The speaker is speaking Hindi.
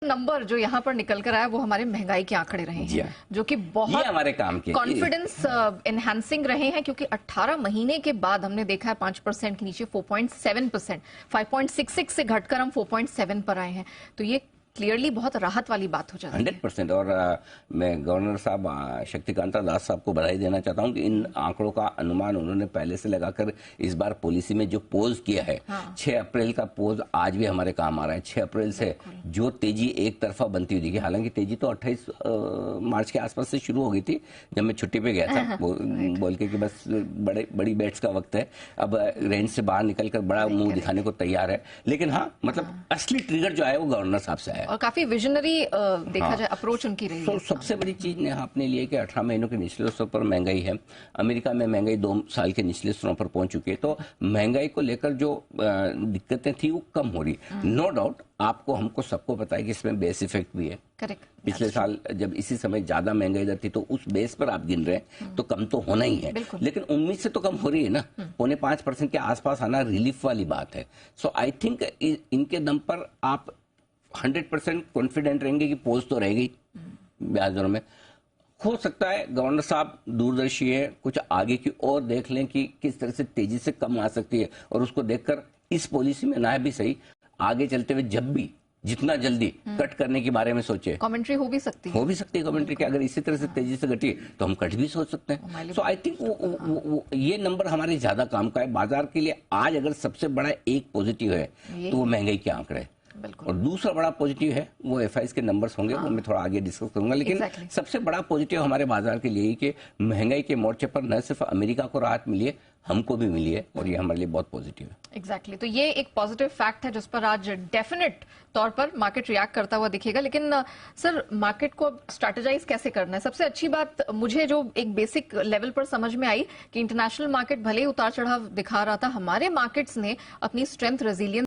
नंबर जो यहाँ पर निकल कर आया वो हमारे महंगाई के आंकड़े रहे हैं, जो कि बहुत हमारे काम के कॉन्फिडेंस एनहांसिंग रहे हैं, क्योंकि 18 महीने के बाद हमने देखा है 5% के नीचे 4.7%, 5.66 से घटकर हम 4.7 पर आए हैं। तो ये क्लियरली बहुत राहत वाली बात हो जाती है। 100%। और मैं गवर्नर साहब शक्तिकांता दास साहब को बधाई देना चाहता हूं कि इन आंकड़ों का अनुमान उन्होंने पहले से लगाकर इस बार पॉलिसी में जो पोज किया है। 6 अप्रैल का पोज आज भी हमारे काम आ रहा है। 6 अप्रैल से जो तेजी एक तरफा बनती हुई दिखी, हालांकि तेजी तो 28 मार्च के आसपास से शुरू हो गई थी, जब मैं छुट्टी पे गया था बोल के कि बस बड़ी बैट्स का वक्त है, अब रेंज से बाहर निकलकर बड़ा मुंह दिखाने को तैयार है। लेकिन हाँ, मतलब असली ट्रिगर जो है वो गवर्नर साहब से आया और काफी विजनरी देखा जाए अप्रोच उनकी रही है। सबसे बड़ी चीज ने आपने लिए कि 18 महीनों के निचले स्तरों पर महंगाई है। अमेरिका में महंगाई 2 साल के निचले स्तरों पर पहुंच चुकी है, तो महंगाई को लेकर जो दिक्कतें थी वो कम हो रही। नो डाउट आपको हमको सबको पता है कि इसमें बेस इफेक्ट भी है। करेक्ट। पिछले साल जब इसी समय ज्यादा महंगाई दर थी तो उस बेस पर आप गिन रहे हैं तो कम तो होना ही है, लेकिन उम्मीद से तो कम हो रही है ना। 4.5% के आसपास आना रिलीफ वाली बात है। सो आई थिंक इनके दम पर आप 100% कॉन्फिडेंट रहेंगे कि पोज तो रहेगी ब्याज दरों में। हो सकता है गवर्नर साहब दूरदर्शी है, कुछ आगे की और देख लें कि किस तरह से तेजी से कम आ सकती है, और उसको देखकर इस पॉलिसी में ना भी सही आगे चलते हुए जब भी जितना जल्दी कट करने के बारे में सोचे। कमेंट्री हो भी सकती है कमेंट्री की, अगर इसी तरह से तेजी से घटी तो हम कट भी सोच सकते हैं। सो आई थिंक ये नंबर हमारे ज्यादा काम का है बाजार के लिए। आज अगर सबसे बड़ा एक पॉजिटिव है तो वो महंगाई के आंकड़े, और दूसरा बड़ा पॉजिटिव है वो एफआईज के नंबर्स होंगे, वो मैं थोड़ा आगे डिस्कस करूंगा। लेकिन सबसे बड़ा पॉजिटिव हमारे बाजार के लिए कि महंगाई के मोर्चे पर न सिर्फ अमेरिका को राहत मिली है, हमको भी मिली है, और ये हमारे लिए बहुत पॉजिटिव है। एग्जैक्टली तो ये एक पॉजिटिव फैक्ट है जिस पर आज डेफिनेट तौर पर मार्केट रिएक्ट करता हुआ दिखेगा। लेकिन सर, मार्केट को स्ट्रैटेजाइज कैसे करना है? सबसे अच्छी बात मुझे जो एक बेसिक लेवल पर समझ में आई कि इंटरनेशनल मार्केट भले ही उतार चढ़ाव दिखा रहा था, हमारे मार्केट्स ने अपनी स्ट्रेंथ, रेजिलियंस